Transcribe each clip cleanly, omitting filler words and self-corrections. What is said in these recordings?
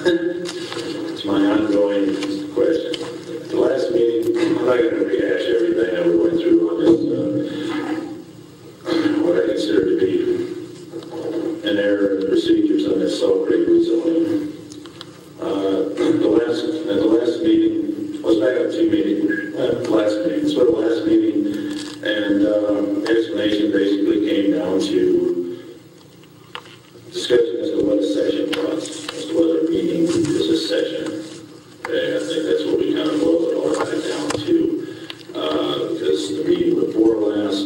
It's my ongoing question. The last meeting, I'm not going to rehash everything that we went through on this, what I consider to be an error in the procedures on this salt-grade rezoning. At the last meeting, I was back on two meetings, sort of last meeting, and the explanation basically came down to discussion as to what a session was, as to whether a meeting is a session. Okay, I think that's what we kind of boiled it all back down to, because the meeting before last,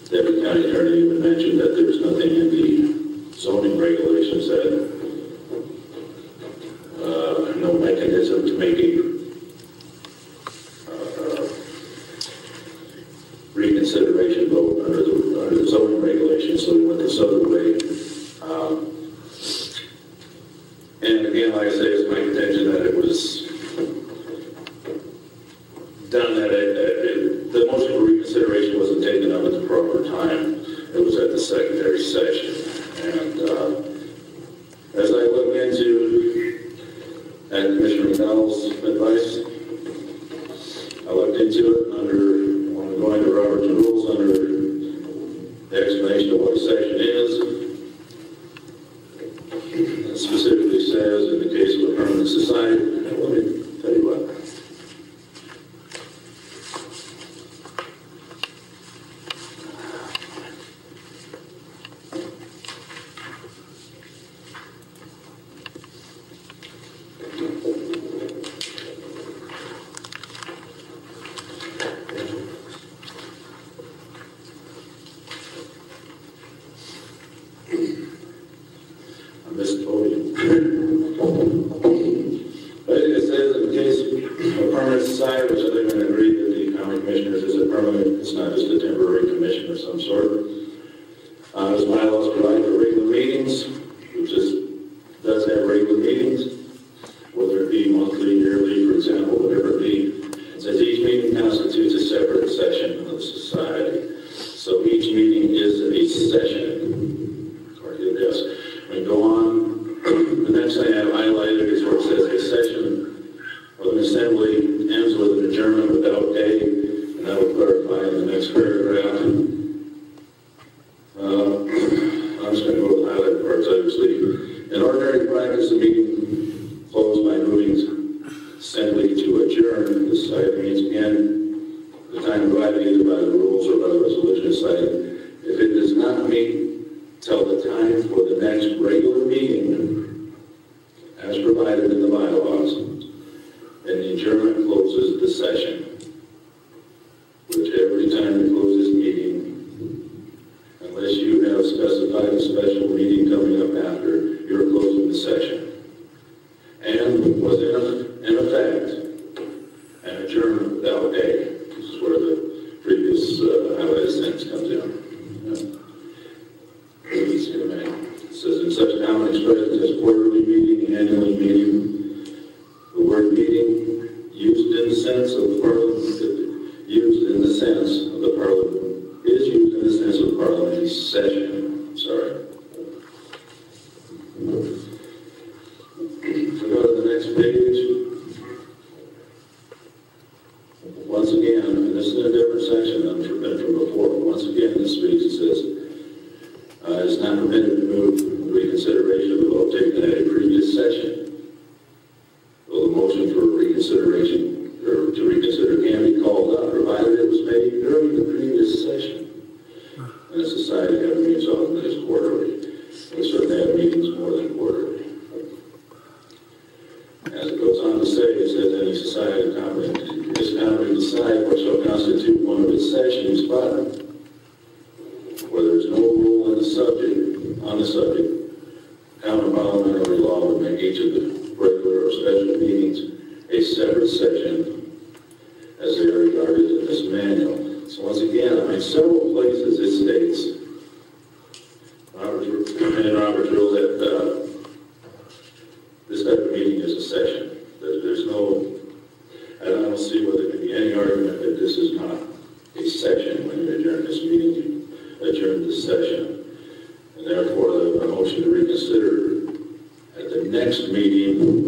Deputy County Attorney even mentioned that there was nothing in the zoning regulations that no mechanism to make a reconsideration vote under the zoning regulations, so we went this other way. And again, like I say, it's my contention that it was done at the motion for reconsideration wasn't taken up at the proper time. It was at the secondary session. And as I look into Commissioner McDowell's advice, I looked into it when I'm going to Robert's rules under the explanation of what a section is. It specifically says in the case of a permanent society, let me tell you what. And therefore, a motion to reconsider at the next meeting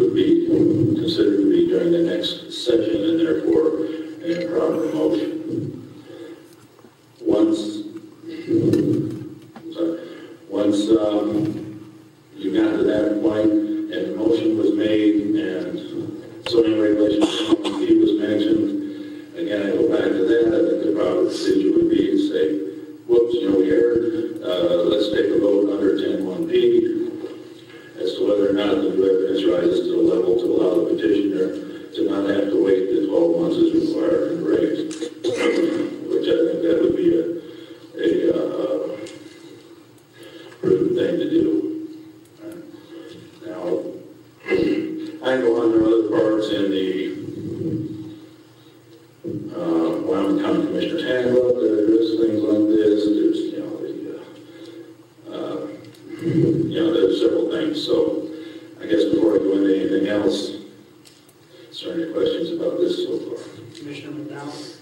during the next session, and therefore an improper motion. Once you got to that point and the motion was made and zoning regulation fee was mentioned, again, I go back to that. I think the proper procedure would be to say, whoops, we erred. Let's take a vote under 10.1p as to whether or not the new evidence rises to the level to allow the petitioner to not have to wait the 12 months as required in the regs, which I think that would be a prudent thing to do. Now, I know under other parts in the Wyoming County Commissioner's Handbook, there's things like this. There's, there's several things. So, I guess before I go into anything else, is there any questions about this so far? Commissioner McDowell?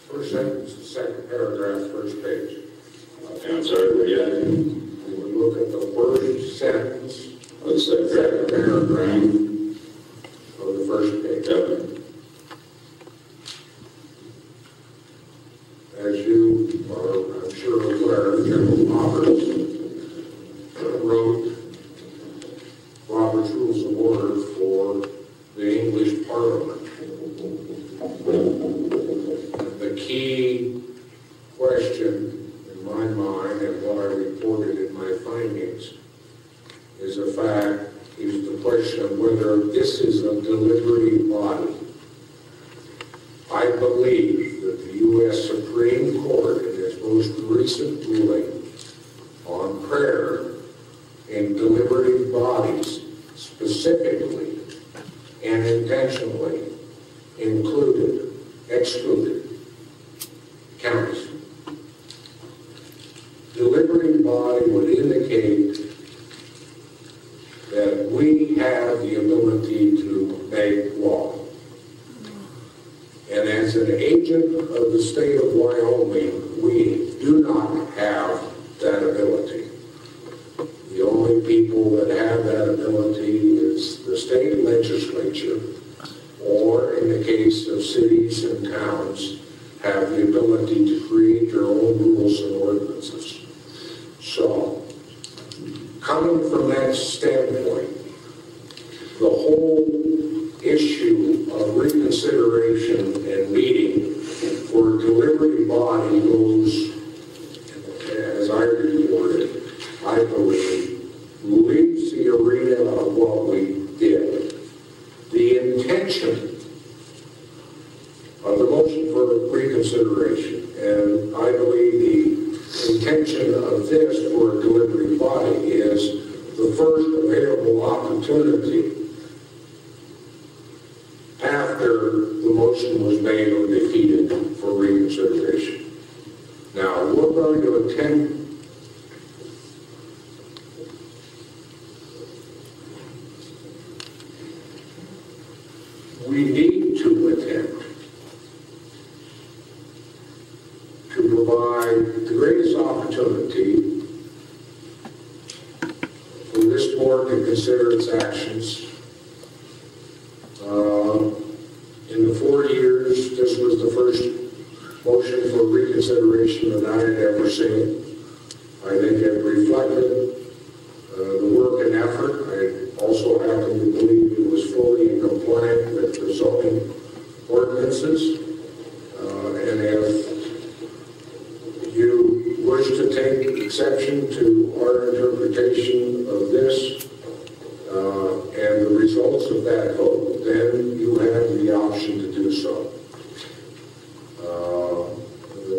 First sentence, the second paragraph, first page. Okay, I'm sorry, where you at? We would look at the first sentence, Oh, the second paragraph of the first page. Okay. As you are, I'm sure, aware, General Roberts wrote Robert's Rules of Order for the English Parliament. The key question in my mind and what I reported in my findings is the question of whether this is a deliberative body. I believe that the U.S. Supreme Court, in its most recent ruling on prayer in deliberative bodies, specifically and intentionally excluded counties. Deliberative body would indicate that we have the ability to make law. And as an agent of the state of Wyoming, we do not have that ability. The only people that have that ability is the state legislature, or in the case of cities and towns, have the ability to create their own rules and ordinances. So, coming from that standpoint, the whole issue of reconsideration and meeting for a deliberative body goes, as I reported, I believe, leaves the arena of what we did. The intention of the motion for reconsideration, and I believe the intention of this for a deliberative body is the first available opportunity after the motion was made or defeated for reconsideration. Now, we're going to attend we need to attempt to provide the greatest opportunity for this board to consider its actions. In the 4 years, this was the first motion for reconsideration that I had ever seen. I think it reflected the work and effort. I also happen to believe it was fully in compliance with the zoning ordinances. And if you wish to take exception to our interpretation of this and the results of that vote, then you have the option to do so.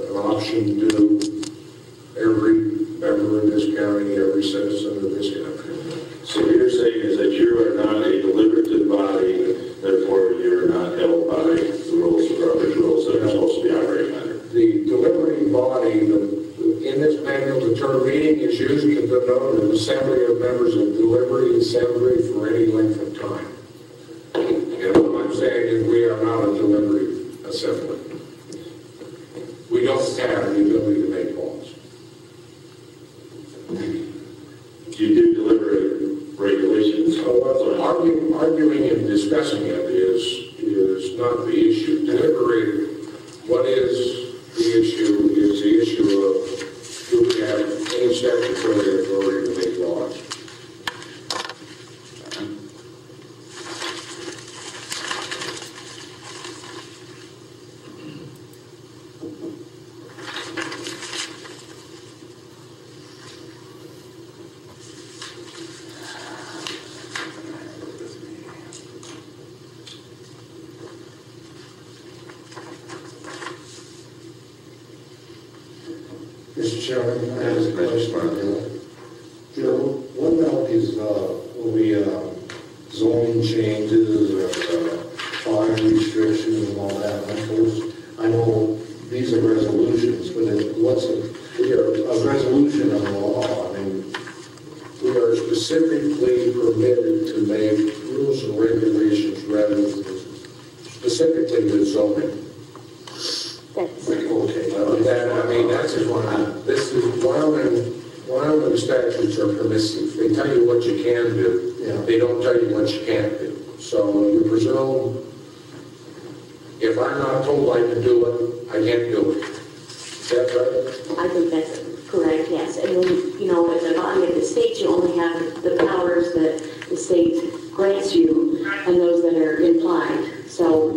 An option to do every member of this county, every citizen of this country. So what you're saying is that you are not a deliberative body, therefore you're not held by the rules of Robert's rules that are supposed to be operating under. The deliberative body, in this manual, the term meeting is used to denote an assembly of members of deliberative assembly for any length of time. And what I'm saying is we are not a deliberative assembly. We don't have the ability to make laws. You do deliberate regulation regulations. Arguing and discussing it is not the issue. Deliberating what is the issue is the issue of do we have any statutory authority to make laws? Mr. Chairman, I have a question. You know, what about these zoning changes or fire restrictions and all that? I know these are resolutions, but what's a resolution of law? I mean, We are specifically permitted to make rules and regulations rather than specifically the zoning. okay. This is Wyoming statutes are permissive. They tell you what you can do. Yeah. They don't tell you what you can't do. So you presume if I'm not told I can do it, I can't do it. Is that right? I think that's correct, yes. And then, you know, at the body of the state, you only have the powers that the state grants you and those that are implied. So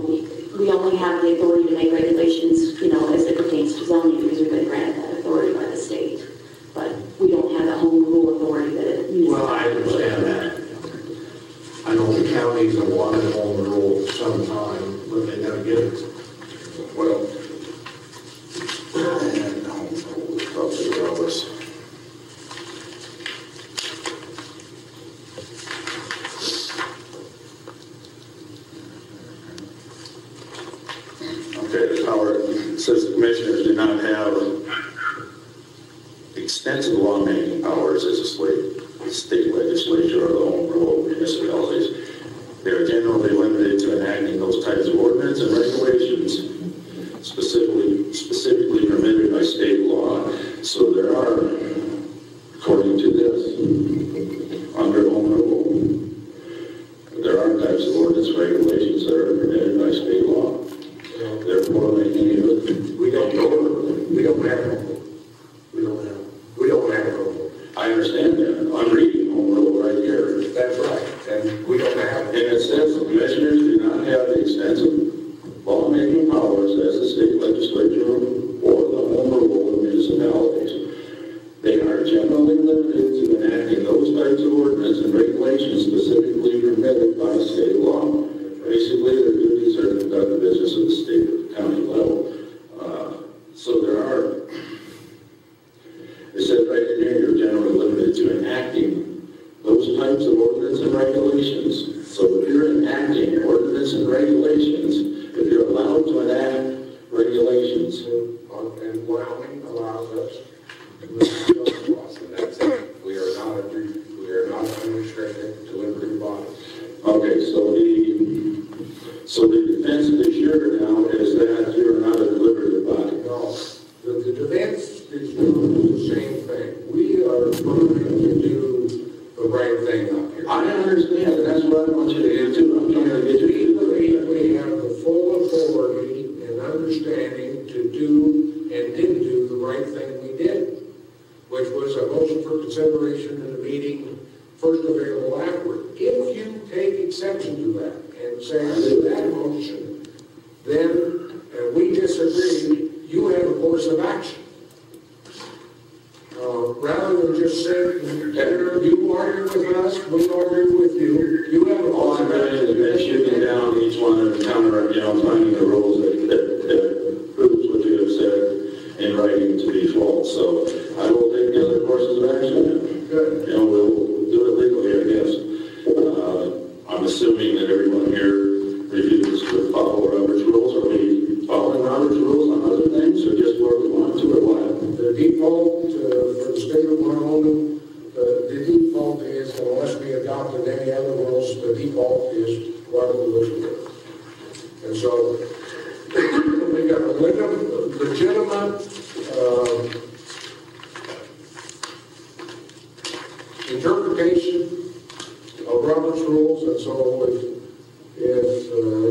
we only have the authority to make regulations, you know, as it pertains to zoning because we've been granted that authority by the state. But we don't have the home rule authority that it needs. Well, I understand that. I know the counties have wanted home rule sometime, but they never get it. Well, And home rule is probably regardless. Okay, the power says the commissioners do not have extensive lawmaking powers as a state legislature or the home rule of municipalities. They are generally limited to enacting those types of ordinance and regulations specifically permitted by state law. So there are, according to this, under home rule, there are types of ordinance regulations that are permitted by state law. Therefore, like any of it, we don't have them. We don't have them. I understand that. I'm reading home rule right here. That's right. And we don't have And it. it says the commissioners do not have the extensive lawmaking powers as the state legislature or the home rule of municipalities. They are generally limited to enacting those types of ordinance and regulations specifically permitted by state law. Basically, their duties are to conduct the business of the state or the county level. So there are, it says right in here, you're generally limited to enacting those types of ordinance and regulations. So if you're enacting ordinance and regulations, if you're allowed to enact regulations, And Wyoming allows us to move laws, and that's it. We are not unrestricted deliberative bodies. okay, so the defense is sure now is that you're not a deliberative body. No, the defense is doing the same thing. We are trying to do the right thing up here. I understand, and that's what I want you to do too. I'm trying to get you to do it. We have the full authority and understanding to do and did do the right thing we did, which was a motion for consideration in the meeting first available afterward. If you take exception to that and say that motion, then we disagree, you have a course of action. Rather than just say, you argue with us, we argue with you, you have a All course I'm of doing action. is then shooting down each one and counter, finding the rules that proves what you have said in writing to be false. So I will take the other courses of action. Good. We'll do it legally, I guess. I'm assuming that everyone here refuses to follow Robert's rules. Are we following Robert's rules on other things, or just where we want to, or what? The default for the state of Wyoming, the default is, unless we adopted any other rules, the default is what we wish to do. And so, we got a legitimate interpretation of Robert's rules, and so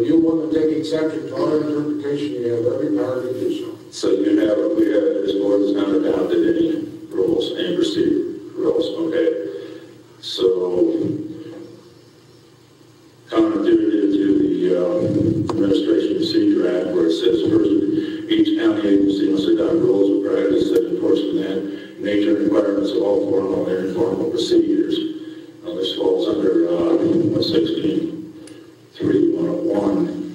if you want to take exception to our interpretation, you have every power to do so. So this board has not adopted any rules and procedure rules, okay? So, counterintuitive to the Administration Procedure Act, where it says first, each county agency must adopt rules of practice that enforce the nature and requirements of all formal and informal procedures. Now, this falls under 16.3.101,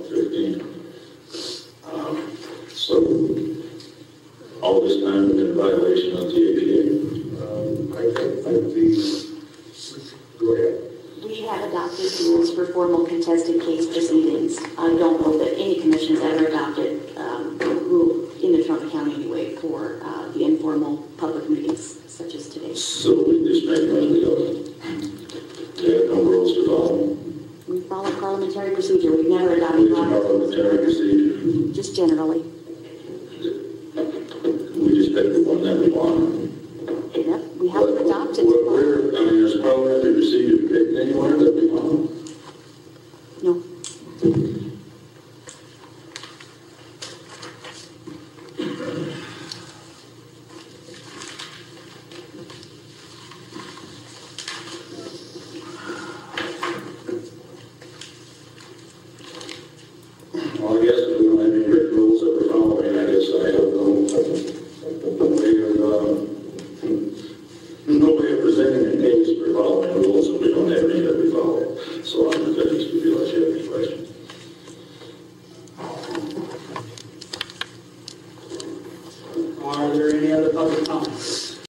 15. So, all this time we've been in violation of the APA. I think go ahead. We have adopted rules for formal contested case proceedings. I don't know that any commission has ever adopted a rule in the Trumbull County anyway for the informal public meetings such as today. So we just make them they have no rules to follow. We follow parliamentary procedure. We've never adopted Parliamentary procedure. just generally.